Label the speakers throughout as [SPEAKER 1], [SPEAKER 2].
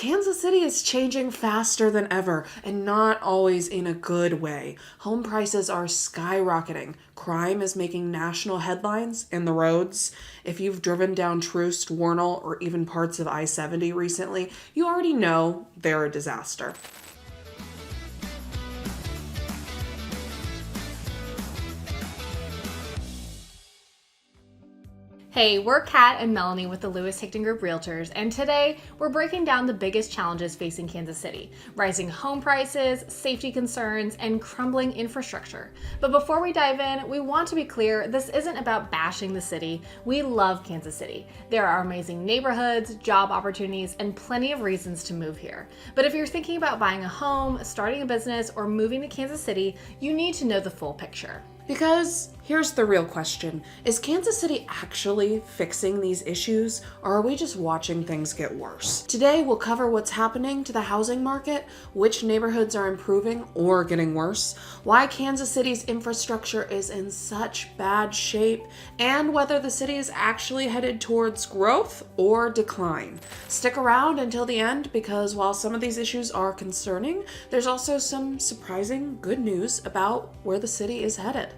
[SPEAKER 1] Kansas City is changing faster than ever, and not always in a good way. Home prices are skyrocketing. Crime is making national headlines in the roads. If you've driven down Troost, Warnell, or even parts of I-70 recently, you already know they're a disaster.
[SPEAKER 2] Hey, we're Kat and Melanie with the 𝗟𝗧 Group Realtors, and today we're breaking down the biggest challenges facing Kansas City: rising home prices, safety concerns, and crumbling infrastructure. But before we dive in, we want to be clear, this isn't about bashing the city. We love Kansas City. There are amazing neighborhoods, job opportunities, and plenty of reasons to move here. But if you're thinking about buying a home, starting a business, or moving to Kansas City, you need to know the full picture.
[SPEAKER 1] Because here's the real question. Is Kansas City actually fixing these issues, or are we just watching things get worse? Today, we'll cover what's happening to the housing market, which neighborhoods are improving or getting worse, why Kansas City's infrastructure is in such bad shape, and whether the city is actually headed towards growth or decline. Stick around until the end, because while some of these issues are concerning, there's also some surprising good news about where the city is headed.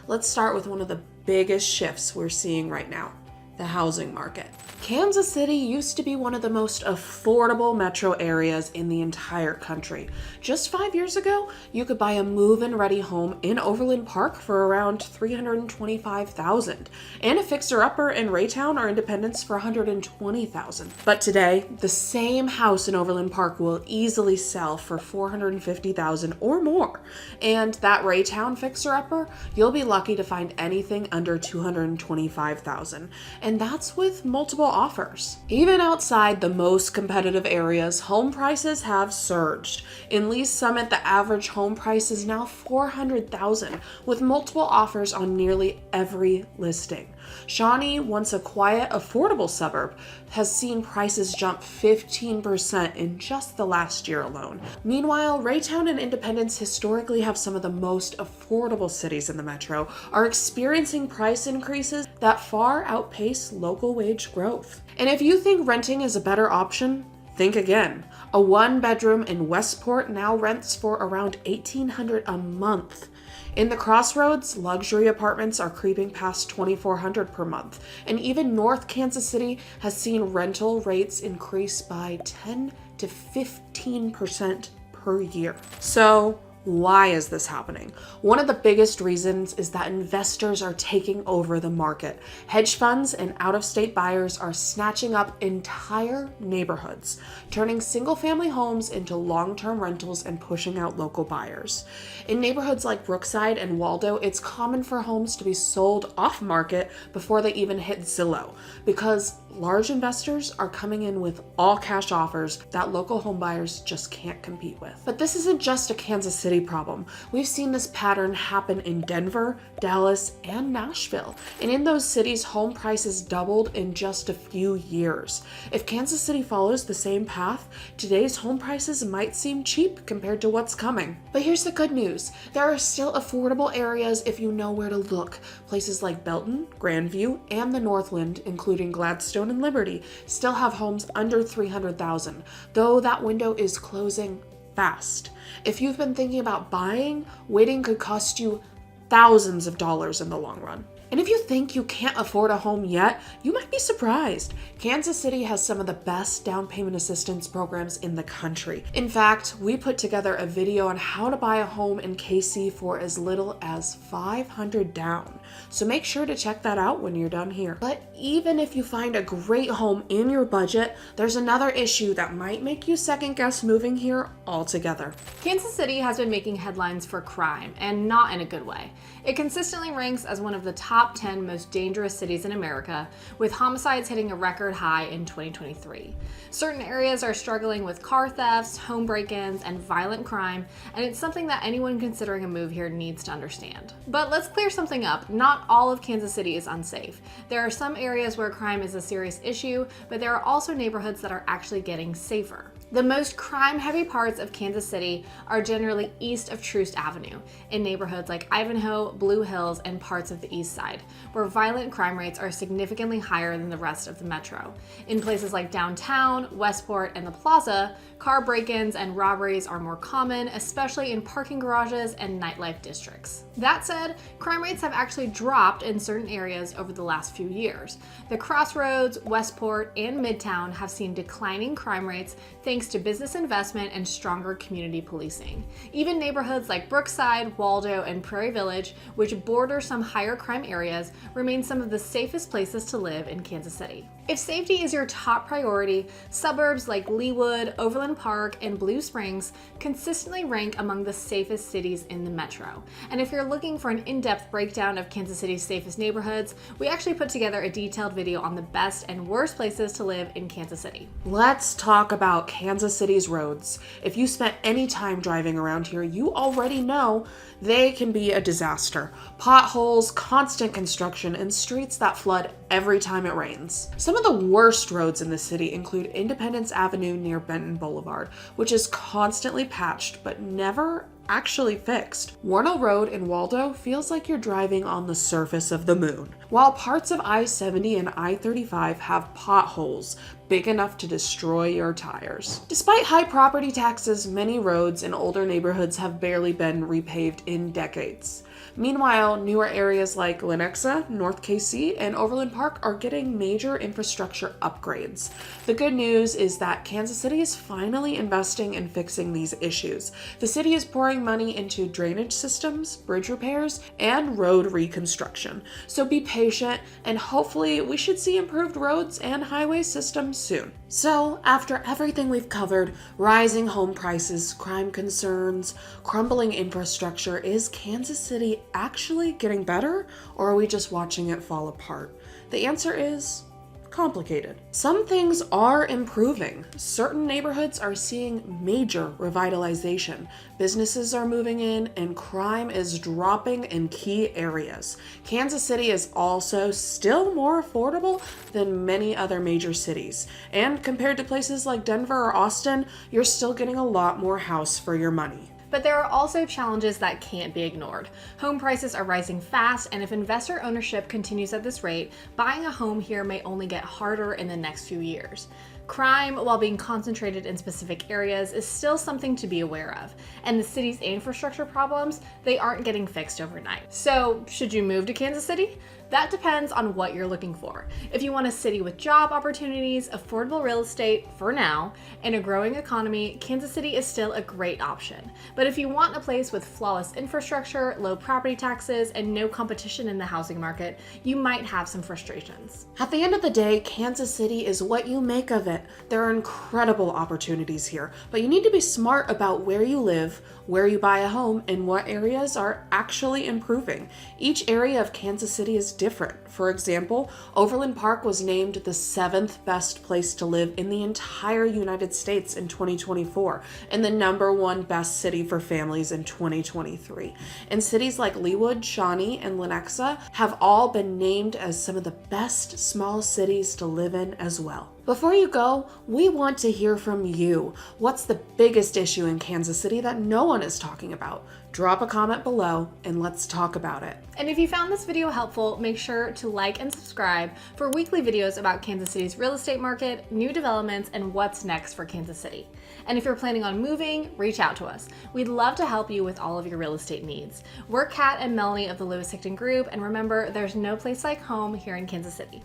[SPEAKER 1] Let's start with one of the biggest shifts we're seeing right now: the housing market. Kansas City used to be one of the most affordable metro areas in the entire country. Just 5 years ago, you could buy a move-in ready home in Overland Park for around $325,000, and a fixer-upper in Raytown or Independence for $120,000. But today, the same house in Overland Park will easily sell for $450,000 or more. And that Raytown fixer-upper, you'll be lucky to find anything under $225,000. And that's with multiple offers. Even outside the most competitive areas, home prices have surged. In Lee's Summit, the average home price is now $400,000, with multiple offers on nearly every listing. Shawnee, once a quiet, affordable suburb, has seen prices jump 15% in just the last year alone. Meanwhile, Raytown and Independence historically have some of the most affordable cities in the metro, are experiencing price increases that far outpace local wage growth. And if you think renting is a better option, think again. A one-bedroom in Westport now rents for around $1,800 a month. In the Crossroads, luxury apartments are creeping past $2,400 per month, and even North Kansas City has seen rental rates increase by 10 to 15% per year. So, why is this happening? One of the biggest reasons is that investors are taking over the market. Hedge funds and out-of-state buyers are snatching up entire neighborhoods, turning single-family homes into long-term rentals and pushing out local buyers. In neighborhoods like Brookside and Waldo, it's common for homes to be sold off-market before they even hit Zillow, because large investors are coming in with all-cash offers that local home buyers just can't compete with. But this isn't just a Kansas City problem. We've seen this pattern happen in Denver, Dallas, and Nashville. And in those cities, home prices doubled in just a few years. If Kansas City follows the same path, today's home prices might seem cheap compared to what's coming. But here's the good news. There are still affordable areas if you know where to look. Places like Belton, Grandview, and the Northland, including Gladstone and Liberty, still have homes under $300,000, though that window is closing fast. If you've been thinking about buying, waiting could cost you thousands of dollars in the long run. And if you think you can't afford a home yet, you might be surprised. Kansas City has some of the best down payment assistance programs in the country. In fact, we put together a video on how to buy a home in KC for as little as $500 down. So make sure to check that out when you're done here. But even if you find a great home in your budget, there's another issue that might make you second guess moving here altogether.
[SPEAKER 2] Kansas City has been making headlines for crime, and not in a good way. It consistently ranks as one of the top 10 most dangerous cities in America, with homicides hitting a record high in 2023. Certain areas are struggling with car thefts, home break-ins, and violent crime, and it's something that anyone considering a move here needs to understand. But let's clear something up. Not all of Kansas City is unsafe. There are some areas where crime is a serious issue, but there are also neighborhoods that are actually getting safer. The most crime-heavy parts of Kansas City are generally east of Troost Avenue, in neighborhoods like Ivanhoe, Blue Hills, and parts of the east side, where violent crime rates are significantly higher than the rest of the metro. In places like downtown, Westport, and the Plaza, car break-ins and robberies are more common, especially in parking garages and nightlife districts. That said, crime rates have actually dropped in certain areas over the last few years. The Crossroads, Westport, and Midtown have seen declining crime rates thanks to business investment and stronger community policing. Even neighborhoods like Brookside, Waldo, and Prairie Village, which border some higher crime areas, remain some of the safest places to live in Kansas City. If safety is your top priority, suburbs like Leawood, Overland Park, and Blue Springs consistently rank among the safest cities in the metro. And if you're looking for an in-depth breakdown of Kansas City's safest neighborhoods, we actually put together a detailed video on the best and worst places to live in Kansas City.
[SPEAKER 1] Let's talk about Kansas City's roads. If you spent any time driving around here, you already know they can be a disaster. Potholes, constant construction, and streets that flood every time it rains. Some of the worst roads in the city include Independence Avenue near Benton Boulevard, which is constantly patched but never actually fixed. Warnell Road in Waldo feels like you're driving on the surface of the moon, while parts of I-70 and I-35 have potholes big enough to destroy your tires. Despite high property taxes, many roads in older neighborhoods have barely been repaved in decades. Meanwhile, newer areas like Lenexa, North KC, and Overland Park are getting major infrastructure upgrades. The good news is that Kansas City is finally investing in fixing these issues. The city is pouring money into drainage systems, bridge repairs, and road reconstruction. So be patient, and hopefully we should see improved roads and highway systems soon. So, after everything we've covered, rising home prices, crime concerns, crumbling infrastructure, is Kansas City actually getting better, or are we just watching it fall apart? The answer is complicated. Some things are improving. Certain neighborhoods are seeing major revitalization. Businesses are moving in, and crime is dropping in key areas. Kansas City is also still more affordable than many other major cities. And compared to places like Denver or Austin, you're still getting a lot more house for your money.
[SPEAKER 2] But there are also challenges that can't be ignored. Home prices are rising fast, and if investor ownership continues at this rate, buying a home here may only get harder in the next few years. Crime, while being concentrated in specific areas, is still something to be aware of. And the city's infrastructure problems, they aren't getting fixed overnight. So, should you move to Kansas City? That depends on what you're looking for. If you want a city with job opportunities, affordable real estate for now, and a growing economy, Kansas City is still a great option. But if you want a place with flawless infrastructure, low property taxes, and no competition in the housing market, you might have some frustrations.
[SPEAKER 1] At the end of the day, Kansas City is what you make of it. There are incredible opportunities here, but you need to be smart about where you live, where you buy a home, and what areas are actually improving. Each area of Kansas City is different. For example, Overland Park was named the 7th best place to live in the entire United States in 2024 and the #1 best city for families in 2023. And cities like Leawood, Shawnee, and Lenexa have all been named as some of the best small cities to live in as well. Before you go, we want to hear from you. What's the biggest issue in Kansas City that no one is talking about? Drop a comment below and let's talk about it.
[SPEAKER 2] And if you found this video helpful, make sure to like and subscribe for weekly videos about Kansas City's real estate market, new developments, and what's next for Kansas City. And if you're planning on moving, reach out to us. We'd love to help you with all of your real estate needs. We're Kat and Melanie of the 𝗤𝗧''Group, and remember, there's no place like home here in Kansas City.